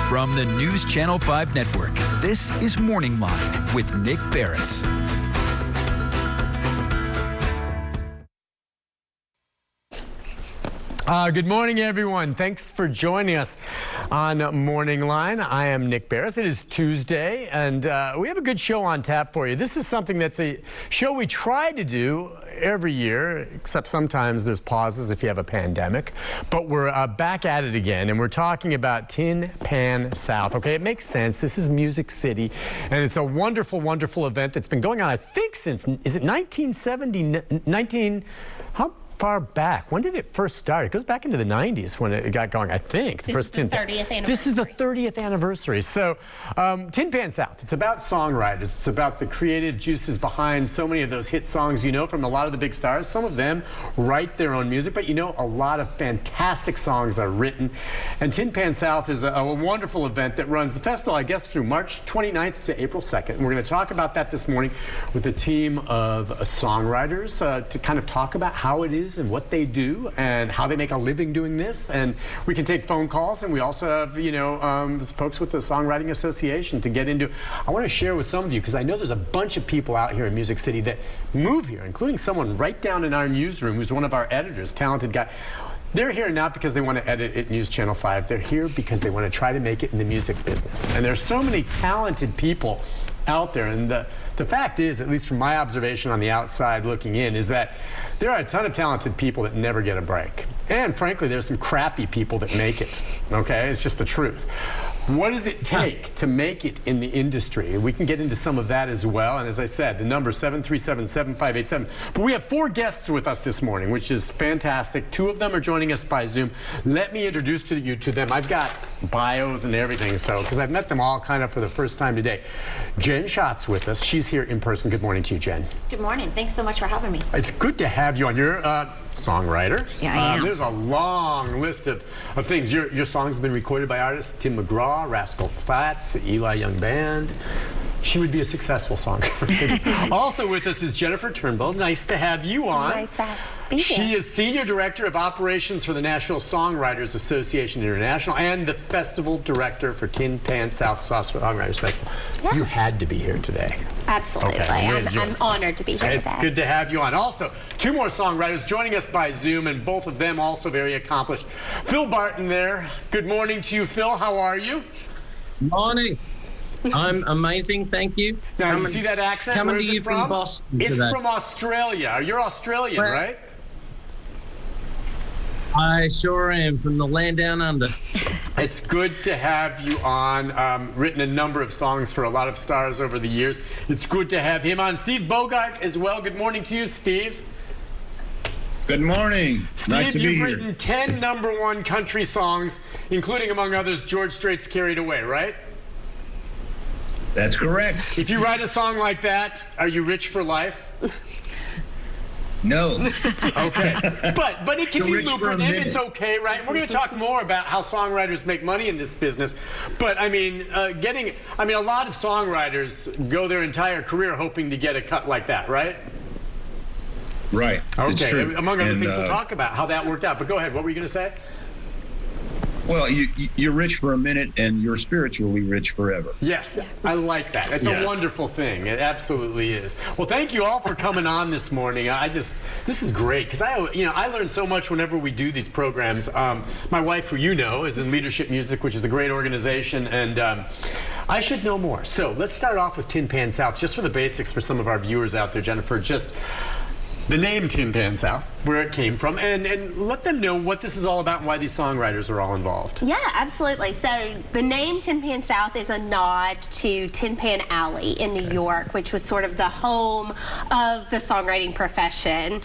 From the News Channel 5 Network, this is MorningLine with Nick Barris. Good morning, everyone. Thanks for joining us on MorningLine. I am Nick Barris. It is Tuesday, and we have a good show on tap for you. This is something that's a show we try to do every year, except sometimes there's pauses if you have a pandemic. But we're back at it again, and we're talking about Tin Pan South. Okay, it makes sense. This is Music City, and it's a wonderful, wonderful event that's been going on, I think, since, is it 1970? How far back? When did it first start? It goes back into the 90s when it got going, I think. This is the 30th anniversary. This is the 30th anniversary. So, Tin Pan South, it's about songwriters. It's about the creative juices behind so many of those hit songs you know from a lot of the big stars. Some of them write their own music, but you know, a lot of fantastic songs are written. And Tin Pan South is a wonderful event that runs the festival, I guess, through March 29th to April 2nd. And we're going to talk about that this morning with a team of songwriters to kind of talk about how it is and what they do and how they make a living doing this. And we can take phone calls, and we also have, you know, folks with the Songwriting Association to get into. I want to share with some of you, because I know there's a bunch of people out here in Music City that move here, including someone right down in our newsroom who's one of our editors, talented guy. They're here not because they want to edit at News Channel 5. They're here because they want to try to make it in the music business. And there's so many talented people out there, and the fact is, at least from my observation on the outside looking in, is that there are a ton of talented people that never get a break. And frankly, there's some crappy people that make it, okay? It's just the truth. What does it take to make it in the industry? We can get into some of that as well. And as I said, the number is 737-7587. But we have 4 guests with us this morning, which is fantastic. 2 of them are joining us by Zoom. Let me introduce you to them. I've got bios and everything, so because I've met them all kind of for the first time today. Jen Schott's with us. She's here in person. Good morning to you, Jen. Good morning. Thanks so much for having me. It's good to have you on. You're a songwriter. Yeah, I am. There's a long list of things. Your songs have been recorded by artists Tim McGraw, Rascal Flatts, Eli Young Band. She would be a successful songwriter. Also with us is Jennifer Turnbull. Nice to have you on. Nice to be here. She is Senior Director of Operations for the National Songwriters Association International and the Festival Director for Tin Pan South Songwriters Festival. Yeah. You had to be here today. Absolutely. Okay, I'm honored to be here It's today. good to have you on. Also, 2 more songwriters joining us by Zoom, and both of them also very accomplished. Phil Barton there. Good morning to you, Phil. How are you? Morning. I'm amazing, thank you. Now, you see that accent? Coming Where to is you it from Boston It's today. from Australia. You're Australian, Well, right? I sure am, from the land down under. It's good to have you on. Written a number of songs for a lot of stars over the years. It's good to have him on. Steve Bogart as well. Good morning to you, Steve. Good morning. Steve, Nice to be you've here. written 10 #1 country songs, including, among others, George Strait's Carried Away, right? That's correct. If you write a song like that, are you rich for life? No. Okay. But it can be You're rich for a lucrative. minute. It's okay, right? We're going to talk more about how songwriters make money in this business. But, I mean, a lot of songwriters go their entire career hoping to get a cut like that, right? Right. It's Okay. true. Among other And, things, we'll talk about how that worked out. But go ahead. What were you going to say? Well, you're rich for a minute, and you're spiritually rich forever. Yes, I like that. It's a Yes. wonderful thing. It absolutely is. Well, thank you all for coming on this morning. This is great because I learn so much whenever we do these programs. My wife, who you know, is in Leadership Music, which is a great organization, and I should know more. So let's start off with Tin Pan South, just for the basics for some of our viewers out there, Jennifer. Just the name Tin Pan South, where it came from, and let them know what this is all about and why these songwriters are all involved. Yeah, absolutely. So the name Tin Pan South is a nod to Tin Pan Alley in New York, which was sort of the home of the songwriting profession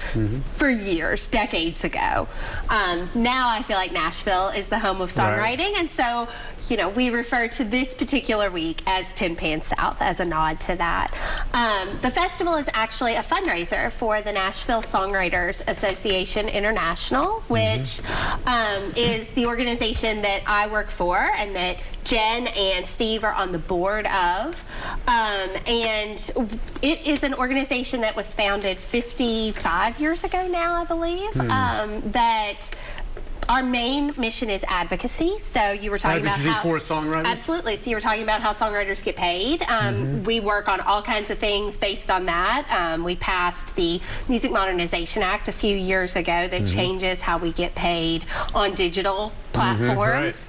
for years, decades ago. Now I feel like Nashville is the home of songwriting, and so, you know, we refer to this particular week as Tin Pan South as a nod to that. The festival is actually a fundraiser for the Nashville Songwriters Association International, which is the organization that I work for and that Jen and Steve are on the board of. And it is an organization that was founded 55 years ago now, I believe, that Our main mission is advocacy. So you were talking about Advocacy for songwriters? Absolutely. So you were talking about how songwriters get paid. We work on all kinds of things based on that. We passed the Music Modernization Act a few years ago that changes how we get paid on digital platforms.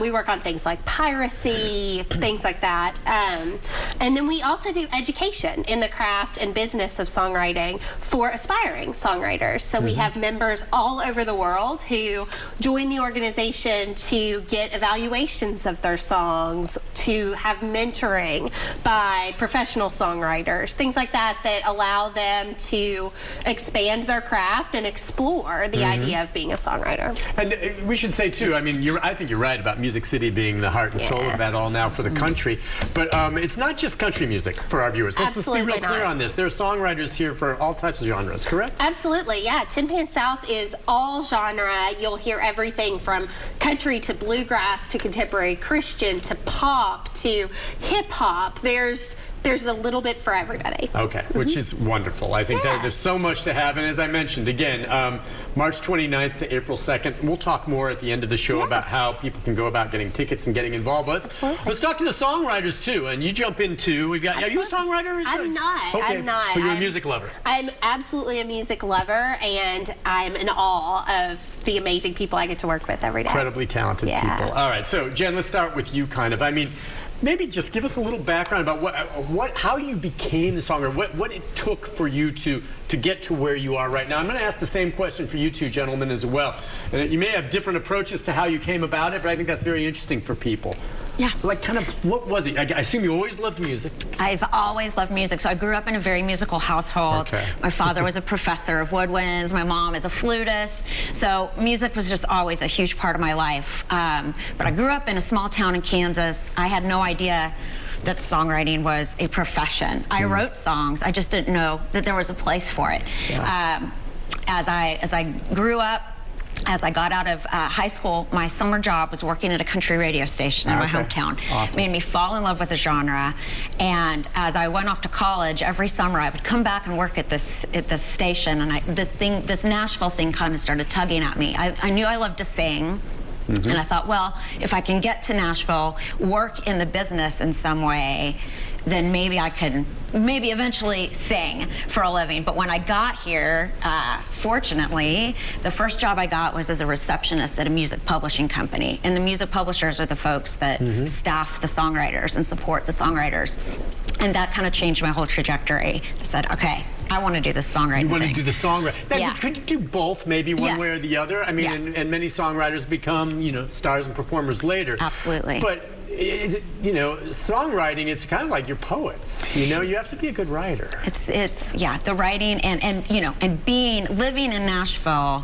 We work on things like piracy, things like that. And then we also do education in the craft and business of songwriting for aspiring songwriters. So we have members all over the world who join the organization to get evaluations of their songs, to have mentoring by professional songwriters, things like that that allow them to expand their craft and explore the idea of being a songwriter. And we should say too, I mean, I think you're right about Music City being the heart and soul of that all now for the country. But it's not just country music for our viewers. Let's be real clear on this. There are songwriters here for all types of genres, correct? Absolutely, yeah. Tin Pan South is all genre. You'll hear everything from country to bluegrass to contemporary Christian to pop to hip hop. There's a little bit for everybody. Okay, which is wonderful. I think that there's so much to have. And as I mentioned, again, March 29th to April 2nd. We'll talk more at the end of the show about how people can go about getting tickets and getting involved. Let's talk to the songwriters too. And you jump in too. We've got. Are you a songwriter? I'm not. Okay. I'm not. But you're a music lover. I'm absolutely a music lover, and I'm in awe of the amazing people I get to work with every day. Incredibly talented people. All right, so Jen, let's start with you. Kind of. I mean, maybe just give us a little background about how you became the songwriter, what it took for you to get to where you are right now. I'm going to ask the same question for you two gentlemen as well. And you may have different approaches to how you came about it, but I think that's very interesting for people. Yeah. Like, kind of, what was it? I assume you always loved music. I've always loved music. So I grew up in a very musical household. Okay. My father was a professor of woodwinds. My mom is a flutist. So music was just always a huge part of my life. But I grew up in a small town in Kansas. I had no idea that songwriting was a profession. I wrote songs. I just didn't know that there was a place for it. Yeah. As I grew up, as I got out of high school, my summer job was working at a country radio station in my hometown. Awesome. It made me fall in love with the genre. And as I went off to college, every summer I would come back and work at this station. And this Nashville thing kind of started tugging at me. I knew I loved to sing. And I thought, well, if I can get to Nashville, work in the business in some way, then maybe I could eventually sing for a living. But when I got here, fortunately, the first job I got was as a receptionist at a music publishing company. And the music publishers are the folks that staff the songwriters and support the songwriters. And that kind of changed my whole trajectory. I said, okay, I want to do this songwriting thing. You want to do the songwriting. Now, could you do both, maybe one way or the other? I mean, and many songwriters become, stars and performers later. Absolutely. But is it, songwriting, it's kind of like you're poets. You have to be a good writer. It's the writing and living in Nashville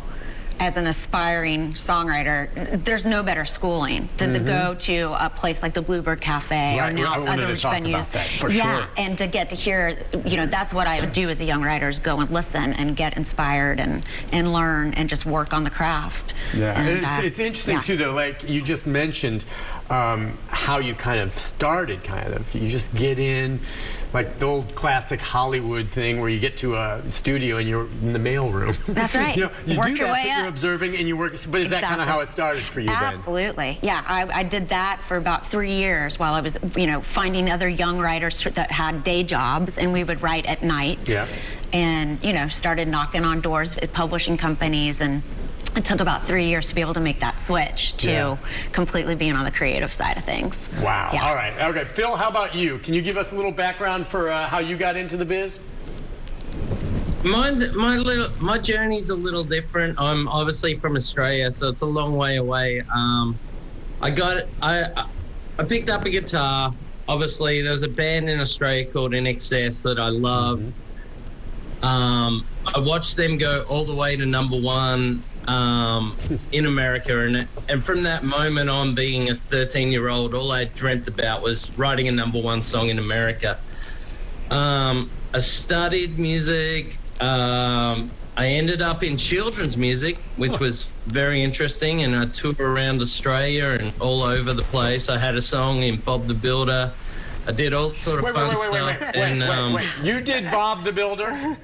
as an aspiring songwriter, there's no better schooling than to go to a place like the Bluebird Cafe or now other venues. Sure. And to get to hear, that's what I would do as a young writer, is go and listen and get inspired and learn and just work on the craft. Yeah, and, it's interesting too, though. Like you just mentioned, how you kind of started. You just get in, like the old classic Hollywood thing where you get to a studio and you're in the mailroom. That's right. you work do your that, way but up. You're observing and you work. But is that kind of how it started for you then? Absolutely. Yeah, I did that for about 3 years while I was, finding other young writers that had day jobs, and we would write at night. Yeah. And, started knocking on doors at publishing companies, and it took about 3 years to be able to make that switch to completely being on the creative side of things. Wow. Yeah. All right. Okay. Phil, how about you? Can you give us a little background for how you got into the biz? My journey's a little different. I'm obviously from Australia, so it's a long way away. I picked up a guitar. Obviously, there's a band in Australia called In Excess that I love. I watched them go all the way to #1 in America, and from that moment on, being a 13-year-old, all I dreamt about was writing a #1 song in America. I studied music. I ended up in children's music, which was very interesting, and I toured around Australia and all over the place. I had a song in Bob the Builder. I did all sort of fun stuff. Wait. You did Bob the Builder?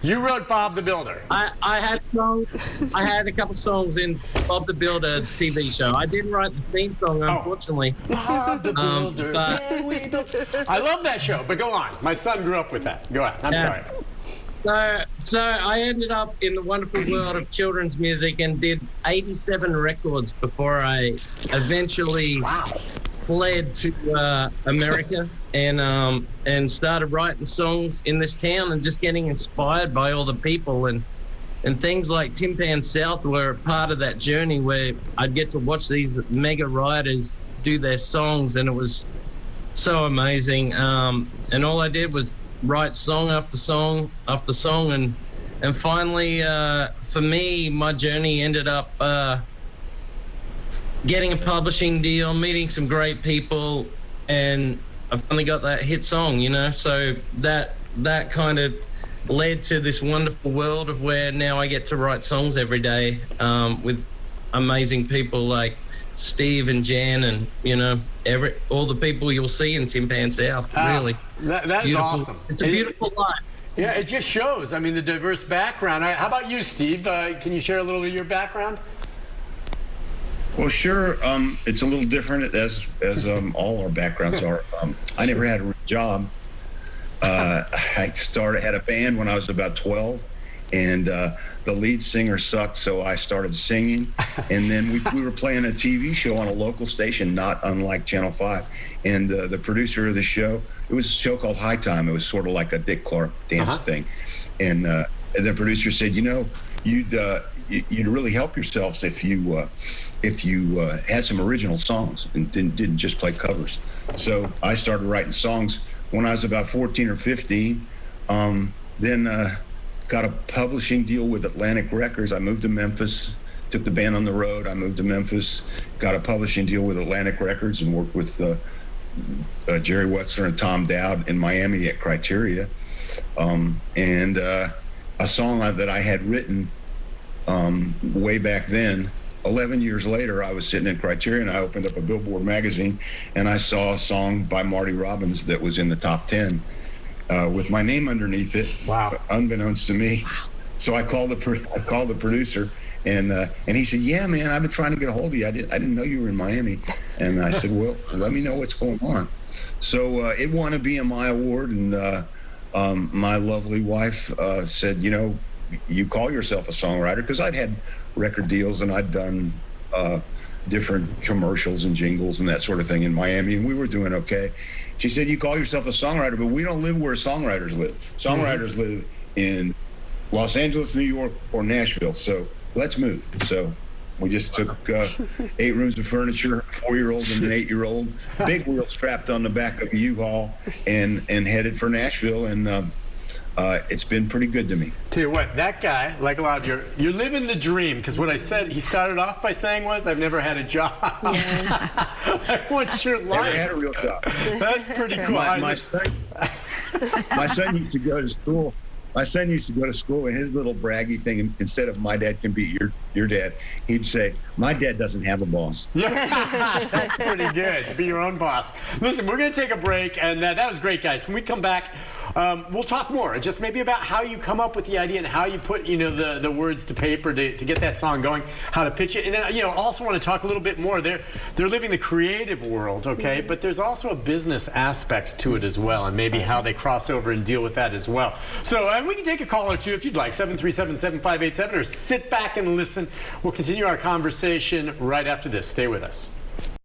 You wrote Bob the Builder. I had songs. I had a couple songs in Bob the Builder TV show. I didn't write the theme song, unfortunately. Bob the Builder. But I love that show, but go on. My son grew up with that. Go on. I'm sorry. So I ended up in the wonderful world of children's music and did 87 records before I eventually fled to America and started writing songs in this town and just getting inspired by all the people and things like Tin Pan South were part of that journey where I'd get to watch these mega writers do their songs, and it was so amazing. And all I did was write song after song after song, and finally for me, my journey ended up getting a publishing deal, meeting some great people, and I finally got that hit song, you know. So that kind of led to this wonderful world of where now I get to write songs every day with amazing people like Steve and Jan, and you know, all the people you'll see in Tin Pan South. Really, that is awesome. It's a beautiful life. Yeah, it just shows. I mean, the diverse background. How about you, Steve? Can you share a little of your background? Well, sure. It's a little different as all our backgrounds are. I never had a job. I had a band when I was about 12, and the lead singer sucked, so I started singing. And then we were playing a TV show on a local station, not unlike Channel 5. And the producer of the show, it was a show called High Time. It was sort of like a Dick Clark dance thing. And the producer said, you know, you'd really help yourselves if you had some original songs and didn't just play covers. So I started writing songs when I was about 14 or 15. Then got a publishing deal with Atlantic Records. I moved to Memphis, took the band on the road. I moved to Memphis, got a publishing deal with Atlantic Records, and worked with Jerry Wexler and Tom Dowd in Miami at Criteria. And a song that I had written way back then, 11 years later, I was sitting at Criteria and I opened up a Billboard magazine and I saw a song by Marty Robbins that was in the top 10 with my name underneath it, unbeknownst to me. So I called the producer, and he said, "Yeah, man, I've been trying to get a hold of you. I didn't know you were in Miami." And I said, "Well, let me know what's going on." So it won a BMI award, and my lovely wife said, "You know, you call yourself a songwriter," because I'd had record deals and I'd done different commercials and jingles and that sort of thing in Miami, and we were doing okay. She said, "You call yourself a songwriter, but we don't live where songwriters live. Songwriters live in Los Angeles, New York, or Nashville. So let's move." So we just took 8 rooms of furniture, a 4-year-old and an 8-year-old, big wheel strapped on the back of a U-Haul, and headed for Nashville. And it's been pretty good to me. Tell you what, that guy, like a lot of you're living the dream, because what I said, he started off by saying was, "I've never had a job." What's your life? Never had a real job. That's pretty cool. My son used to go to school. My son used to go to school, and his little braggy thing, instead of "my dad can beat your dad," he'd say, "My dad doesn't have a boss." Yeah, that's pretty good. Be your own boss. Listen, we're going to take a break, and that was great, guys. When we come back, we'll talk more, just maybe about how you come up with the idea and how you put, you know, the words to paper to get that song going, how to pitch it, and then, you know, also want to talk a little bit more. They're living the creative world, okay, but there's also a business aspect to it as well, and maybe how they cross over and deal with that as well. So, and we can take a call or two if you'd like, 737-7587, or sit back and listen. We'll continue our conversation right after this. Stay with us.